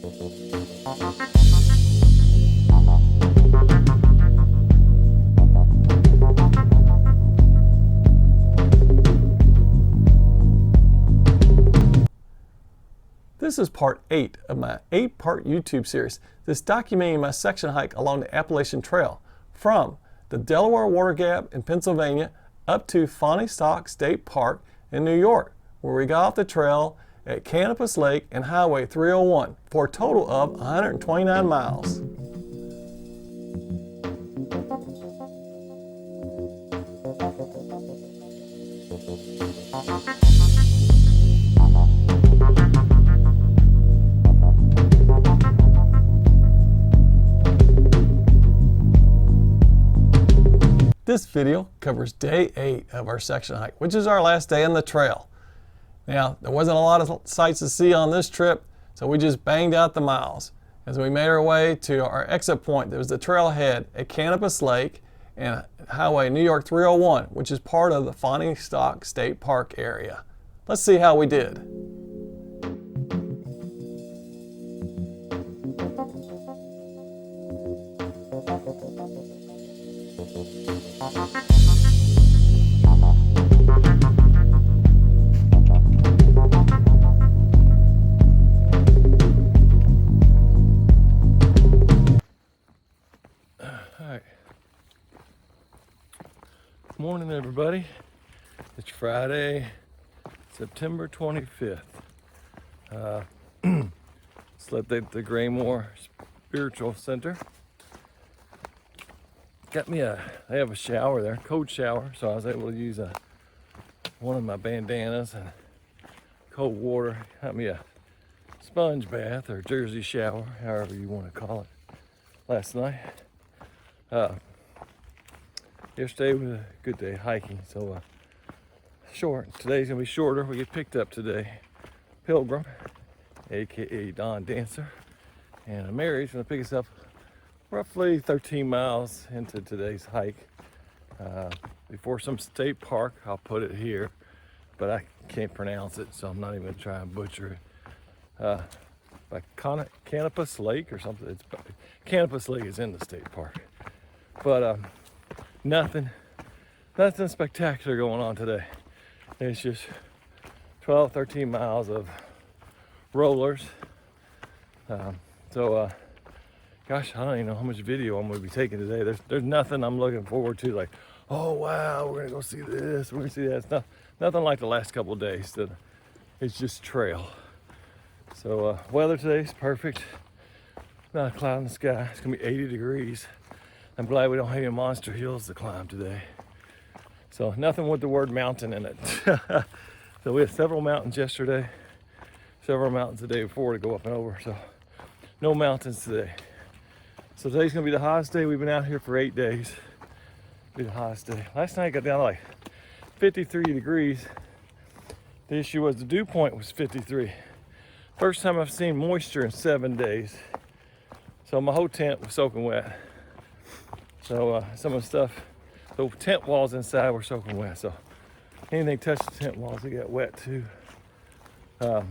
This is part 8 of my 8-part YouTube series that's documenting my section hike along the Appalachian Trail from the Delaware Water Gap in Pennsylvania up to Fahnestock State Park in New York, where we got off the trail at Canopus Lake and Highway 301 for a total of 129 miles. This video covers day 8 of our section hike, which is our last day on the trail. Now, there wasn't a lot of sights to see on this trip, so we just banged out the miles. As we made our way to our exit point, there was the trailhead at Canopus Lake and Highway New York 301, which is part of the Fahnestock State Park area. Let's see how we did. Morning, everybody. It's Friday, September 25th. Slept at the Graymoor Spiritual Center. Got me they have a shower there, cold shower, so I was able to use one of my bandanas and cold water. Got me a sponge bath or Jersey shower, however you want to call it, last night. Yesterday was a good day hiking, so short. Today's gonna be shorter. We get picked up today. Pilgrim, aka Don Dancer, and Mary's gonna pick us up roughly 13 miles into today's hike. Before some state park, I'll put it here, but I can't pronounce it, so I'm not even gonna try and butcher it. By Canopus Lake or something. Canopus Lake is in the state park, but nothing spectacular going on today. It's just 12, 13 miles of rollers. Gosh, I don't even know how much video I'm gonna be taking today. There's nothing I'm looking forward to, like, oh wow, we're gonna go see this, we're gonna see that. It's nothing like the last couple of days. It's just trail. So weather today's perfect. Not a cloud in the sky. It's gonna be 80 degrees. I'm glad we don't have any monster hills to climb today. So nothing with the word mountain in it. So we had several mountains yesterday, several mountains the day before to go up and over. So no mountains today. So today's gonna be the hottest day. We've been out here for 8 days. Be the hottest day. Last night I got down to like 53 degrees. The issue was the dew point was 53. First time I've seen moisture in 7 days. So my whole tent was soaking wet. So some of the stuff, the tent walls inside were soaking wet. So anything touched the tent walls, they get wet too. But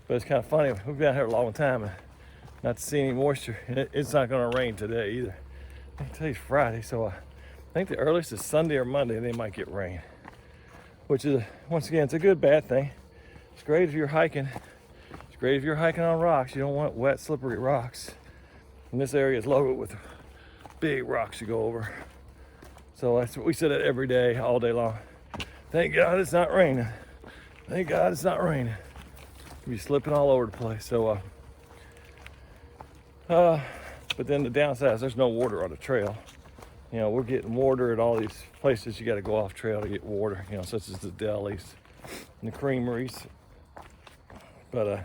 it's kind of funny. We've been out here a long time and not to see any moisture. And it's not going to rain today either. I think today's Friday, so I think the earliest is Sunday or Monday they might get rain. Which is, once again, it's a good, bad thing. It's great if you're hiking. It's great if you're hiking on rocks. You don't want wet, slippery rocks. And this area is loaded with big rocks to go over. So that's what we said it every day, all day long. Thank God it's not raining. Thank God it's not raining. You'll be slipping all over the place. So, but then the downside is there's no water on the trail. You know, we're getting water at all these places you got to go off trail to get water, you know, such as the delis and the creameries. But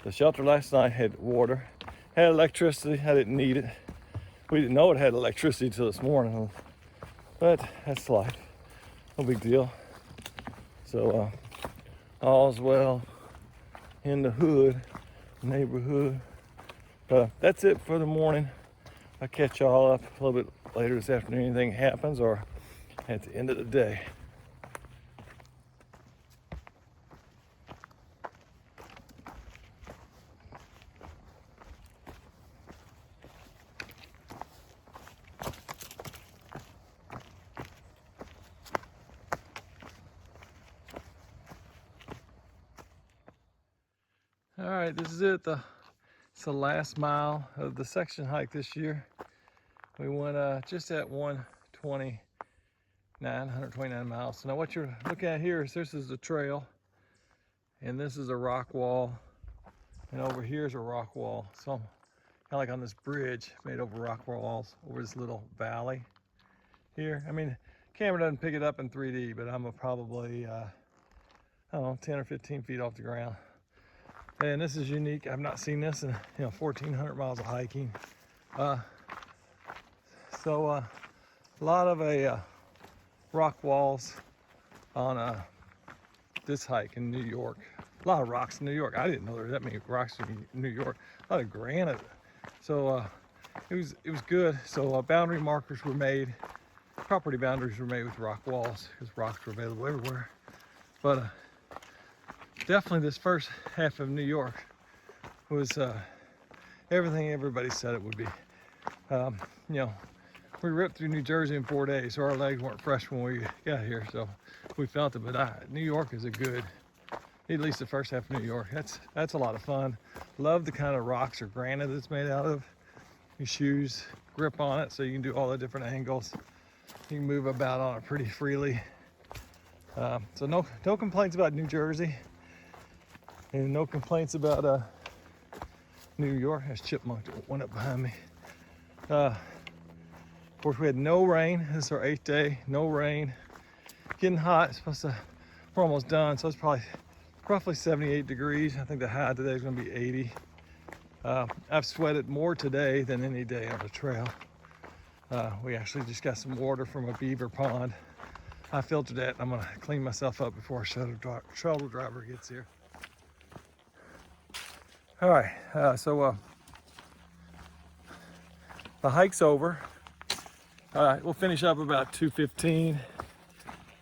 the shelter last night had water, had electricity. I didn't need it. We didn't know it had electricity until this morning, but that's life. No big deal. So all's well in the hood, neighborhood. But that's it for the morning. I'll catch y'all up a little bit later this afternoon. Anything happens or at the end of the day. All right, this is it. It's the last mile of the section hike this year. We went just at 129 miles. So now what you're looking at here is this is the trail, and this is a rock wall, and over here is a rock wall. So I'm kind of like on this bridge made over rock walls over this little valley here. I mean, camera doesn't pick it up in 3D, but I'm probably, I don't know, 10 or 15 feet off the ground. And this is unique. I've not seen this in 1,400 miles of hiking. A lot of rock walls on this hike in New York. A lot of rocks in New York. I didn't know there were that many rocks in New York. A lot of granite. So it was good. So boundary markers were made. Property boundaries were made with rock walls because rocks were available everywhere. But definitely this first half of New York was everything everybody said it would be. We ripped through New Jersey in 4 days, so our legs weren't fresh when we got here, so we felt it. But New York is a good, at least the first half of New York. That's a lot of fun. Love the kind of rocks or granite it's made out of. Your shoes grip on it, so you can do all the different angles. You can move about on it pretty freely. So no complaints about New Jersey. And no complaints about New York. There's chipmunk that went up behind me. Of course, we had no rain. This is our 8th day. No rain. Getting hot. We're almost done. So it's probably roughly 78 degrees. I think the high today is going to be 80. I've sweated more today than any day on the trail. We actually just got some water from a beaver pond. I filtered that. I'm going to clean myself up before our shuttle driver gets here. All right, so the hike's over. We'll finish up about 2:15,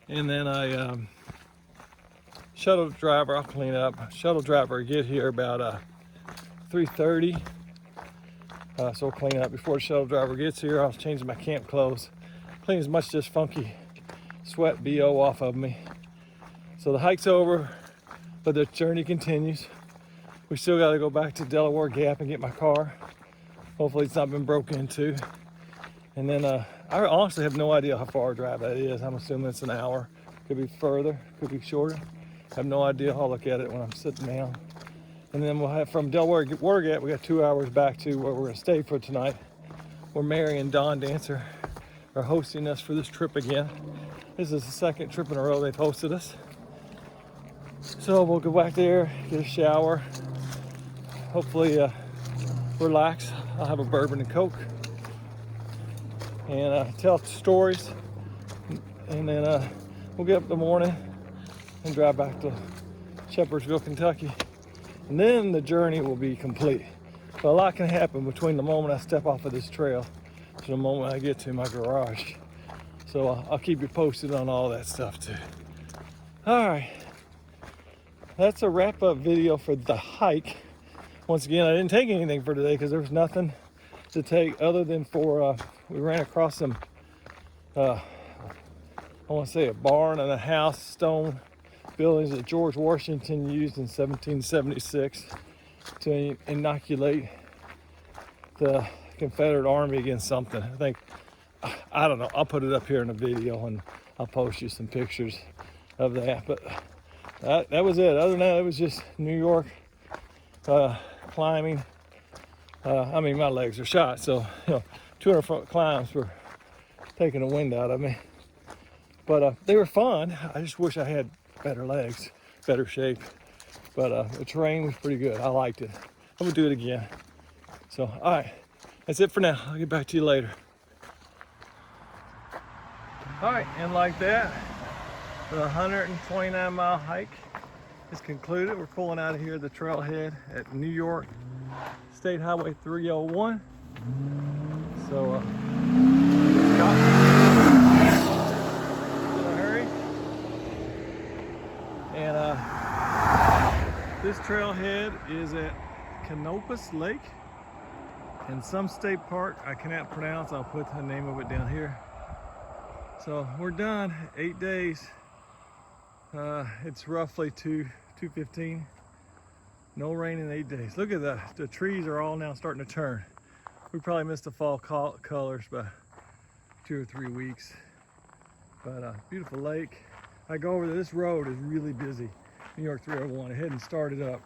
and then shuttle driver, I'll clean up. Shuttle driver get here about 3:30, so we'll clean up before the shuttle driver gets here. I was changing my camp clothes, clean as much of this funky sweat BO off of me. So the hike's over, but the journey continues. We still got to go back to Delaware Gap and get my car. Hopefully it's not been broken into. And then I honestly have no idea how far a drive that is. I'm assuming it's an hour. Could be further, could be shorter. I have no idea. I'll look at it when I'm sitting down. And then we'll have from Delaware Gap, we got 2 hours back to where we're gonna stay for tonight. Where Mary and Don Dancer are hosting us for this trip again. This is the second trip in a row they've hosted us. So we'll go back there, get a shower, hopefully relax. I'll have a bourbon and Coke and tell stories, and then we'll get up in the morning and drive back to Shepherdsville, Kentucky, and then the journey will be complete. But a lot can happen between the moment I step off of this trail to the moment I get to my garage. So I'll keep you posted on all that stuff too. All right, that's a wrap-up video for the hike. Once again, I didn't take anything for today because there was nothing to take other than for, we ran across some, I want to say a barn and a house, stone buildings that George Washington used in 1776 to inoculate the Confederate Army against something. I don't know, I'll put it up here in a video and I'll post you some pictures of that. But that was it. Other than that, it was just New York. Climbing. I mean, my legs are shot, so 200-foot climbs were taking the wind out of me. But they were fun. I just wish I had better legs, better shape. But the terrain was pretty good. I liked it. I would do it again. So, all right, that's it for now. I'll get back to you later. All right, and like that, the 129-mile hike is concluded. We're pulling out of here the trailhead at New York State Highway 301. So in a hurry. And this trailhead is at Canopus Lake in some state park I cannot pronounce. I'll put the name of it down here. So we're done. 8 days. It's roughly 2:15 No rain in 8 days. Look at the trees are all now starting to turn. We probably missed the fall colors by 2 or 3 weeks. But beautiful lake. I go over there. This road is really busy. New York 301. I hadn't started up,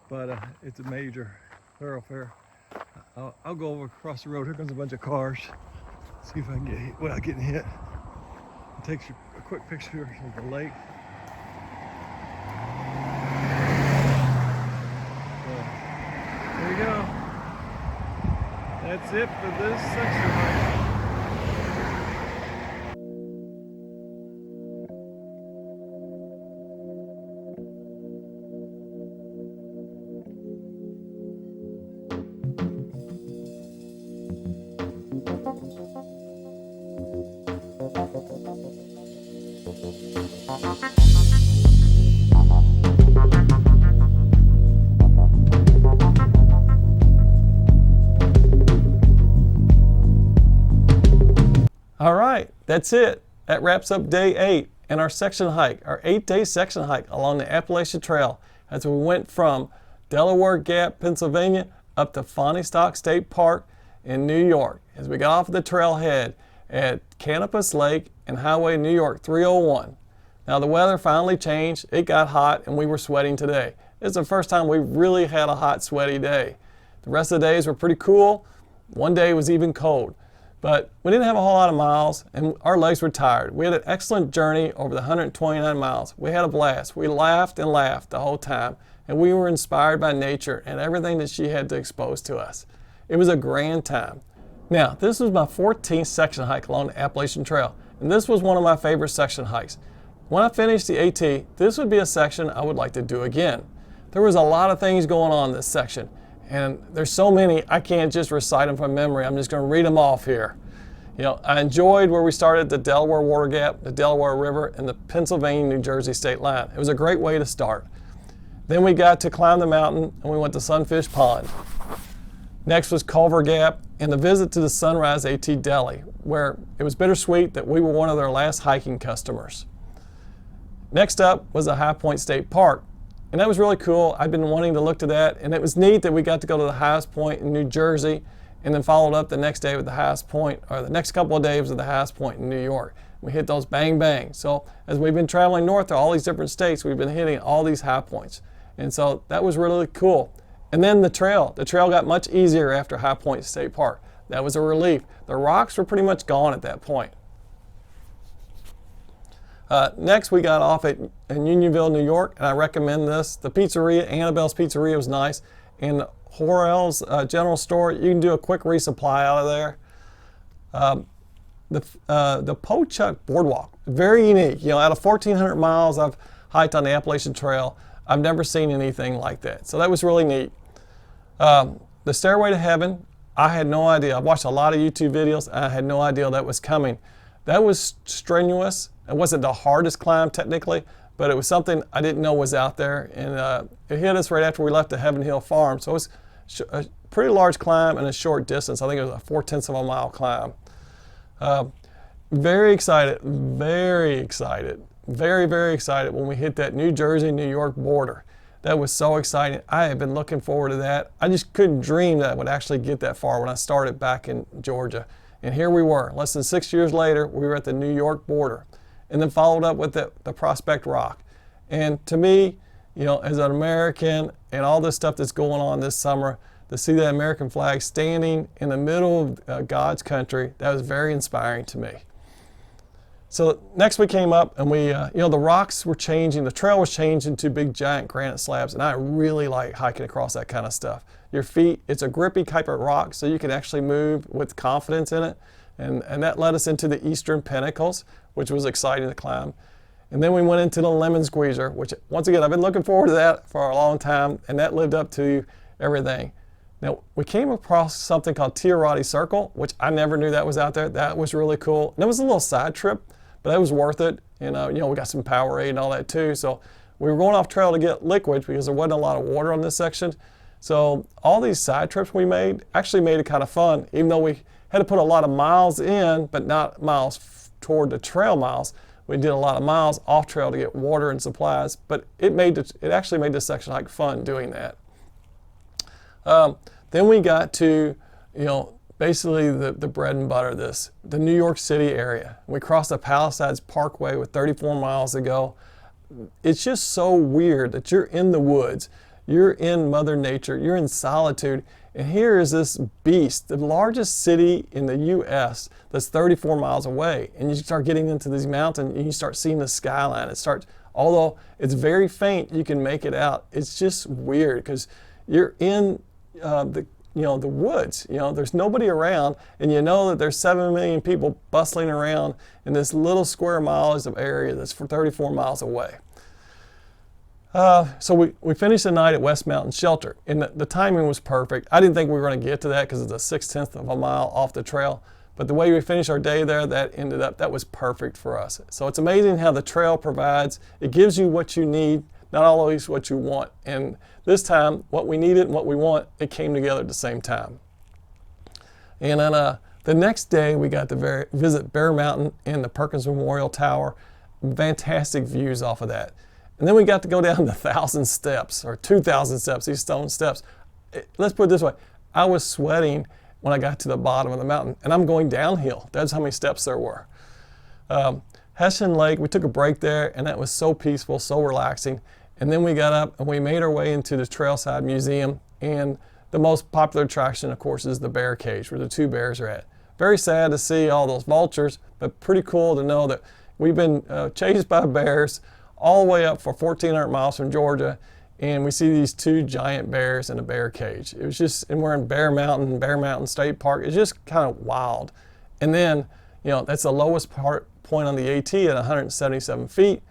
but it's a major thoroughfare. I'll go over across the road. Here comes a bunch of cars. See if I can get hit without getting hit. It takes a quick picture of the lake. There you go. That's it for this section hike. All right, that's it. That wraps up day 8 and our section hike, our 8-day section hike along the Appalachian Trail as we went from Delaware Gap, Pennsylvania up to Fahnestock State Park in New York as we got off the trailhead at Canopus Lake and Highway New York 301. Now the weather finally changed. It got hot and we were sweating today. It's the first time we really had a hot, sweaty day. The rest of the days were pretty cool. One day was even cold. But we didn't have a whole lot of miles and our legs were tired. We had an excellent journey over the 129 miles. We had a blast. We laughed and laughed the whole time and we were inspired by nature and everything that she had to expose to us. It was a grand time. Now, this was my 14th section hike along the Appalachian Trail and this was one of my favorite section hikes. When I finished the AT, this would be a section I would like to do again. There was a lot of things going on in this section. And there's so many, I can't just recite them from memory. I'm just going to read them off here. You know, I enjoyed where we started the Delaware Water Gap, the Delaware River, and the Pennsylvania-New Jersey state line. It was a great way to start. Then we got to climb the mountain and we went to Sunfish Pond. Next was Culver Gap and the visit to the Sunrise AT Deli, where it was bittersweet that we were one of their last hiking customers. Next up was the High Point State Park. And that was really cool. I've been wanting to look to that. And it was neat that we got to go to the highest point in New Jersey and then followed up the next day with the highest point, or the next couple of days with the highest point in New York. We hit those bang bang. So as we've been traveling north to all these different states, we've been hitting all these high points. And so that was really cool. And then the trail got much easier after High Point State Park. That was a relief. The rocks were pretty much gone at that point. Next, we got off in Unionville, New York, and I recommend this. The pizzeria, Annabelle's Pizzeria, was nice. And Horrell's General Store, you can do a quick resupply out of there. The Pochuck Boardwalk, very unique. You know, out of 1,400 miles I've hiked on the Appalachian Trail, I've never seen anything like that. So that was really neat. The Stairway to Heaven, I had no idea. I've watched a lot of YouTube videos, and I had no idea that was coming. That was strenuous. It wasn't the hardest climb technically, but it was something I didn't know was out there. And it hit us right after we left the Heaven Hill Farm. So it was a pretty large climb and a short distance. I think it was a 0.4 of a mile climb. Very excited, very excited, very, very excited when we hit that New Jersey-New York border. That was so exciting. I have been looking forward to that. I just couldn't dream that I would actually get that far when I started back in Georgia. And here we were, less than 6 years later, we were at the New York border. And then followed up with the Prospect Rock. And to me, you know, as an American and all this stuff that's going on this summer, to see that American flag standing in the middle of God's country, that was very inspiring to me. So next we came up and we, you know, the rocks were changing, the trail was changing to big giant granite slabs, and I really like hiking across that kind of stuff. Your feet, it's a grippy type of rock, so you can actually move with confidence in it. And that led us into the Eastern Pinnacles, which was exciting to climb. And then we went into the Lemon Squeezer, which once again, I've been looking forward to that for a long time, and that lived up to everything. Now, we came across something called Tiarati Circle, which I never knew that was out there. That was really cool. And it was a little side trip, but that was worth it. You know, we got some Powerade and all that too. So we were going off trail to get liquids because there wasn't a lot of water on this section. So all these side trips we made actually made it kind of fun, even though we had to put a lot of miles in, but not miles toward the trail miles. We did a lot of miles off trail to get water and supplies, but it actually made this section hike fun doing that. Then we got to, basically the bread and butter of this, the New York City area. We crossed the Palisades Parkway with 34 miles to go. It's just so weird that you're in the woods, you're in Mother Nature, you're in solitude, and here is this beast, the largest city in the U.S. that's 34 miles away. And you start getting into these mountains and you start seeing the skyline. Although it's very faint, you can make it out. It's just weird because you're in the woods. There's nobody around, and you know that there's 7 million people bustling around in this little square miles of area that's for 34 miles away. So we finished the night at West Mountain Shelter, and the timing was perfect. I didn't think we were going to get to that because it's a 6/10 of a mile off the trail, but the way we finished our day there, that was perfect for us. So it's amazing how the trail provides. It gives you what you need, not always what you want. And this time, what we needed and what we want, it came together at the same time. And then the next day, we got to visit Bear Mountain and the Perkins Memorial Tower. Fantastic views off of that. And then we got to go down the 1,000 steps, or 2,000 steps, these stone steps. Let's put it this way. I was sweating when I got to the bottom of the mountain, and I'm going downhill. That's how many steps there were. Hessian Lake, we took a break there, and that was so peaceful, so relaxing. And then we got up and we made our way into the Trailside Museum, and the most popular attraction, of course, is the bear cage where the 2 bears are at. Very sad to see all those vultures, but pretty cool to know that we've been chased by bears all the way up for 1,400 miles from Georgia, and we see these 2 giant bears in a bear cage. It was just, and we're in Bear Mountain State Park. It's just kind of wild. And then, that's the lowest point on the AT at 177 feet,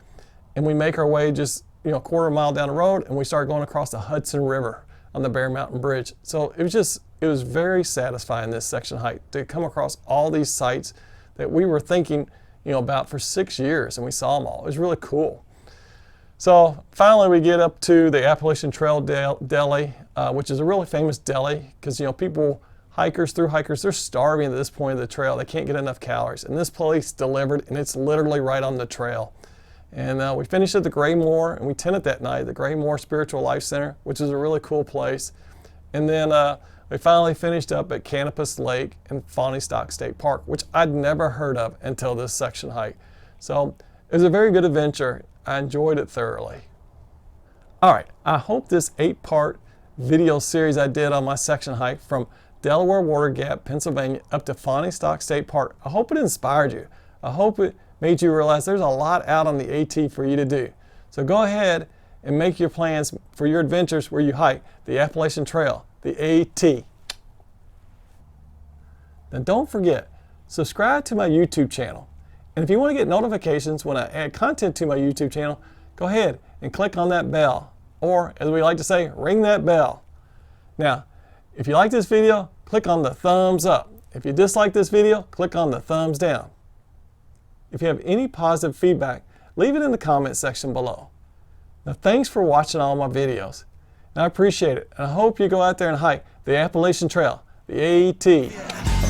and we make our way just a quarter mile down the road, and we start going across the Hudson River on the Bear Mountain Bridge. So it was very satisfying, this section hike, to come across all these sites that we were thinking about for 6 years, and we saw them all. It was really cool. So finally we get up to the Appalachian Trail deli, which is a really famous deli because hikers, they're starving at this point of the trail. They can't get enough calories, and this place delivered, and it's literally right on the trail. And we finished at the Graymoor, and we tented that night, the Graymoor Spiritual Life Center, which is a really cool place. And then we finally finished up at Canopus Lake and Fahnestock State Park, which I'd never heard of until this section hike. So it was a very good adventure. I enjoyed it thoroughly. All right, I hope this 8-part video series I did on my section hike from Delaware Water Gap, Pennsylvania, up to Fahnestock State Park, I hope it inspired you. I hope it made you realize there's a lot out on the AT for you to do. So go ahead and make your plans for your adventures where you hike the Appalachian Trail, the AT. Now don't forget, subscribe to my YouTube channel. And if you want to get notifications when I add content to my YouTube channel, go ahead and click on that bell. Or, as we like to say, ring that bell. Now, if you like this video, click on the thumbs up. If you dislike this video, click on the thumbs down. If you have any positive feedback, leave it in the comment section below. Now, thanks for watching all my videos. And I appreciate it. And I hope you go out there and hike the Appalachian Trail, the AT.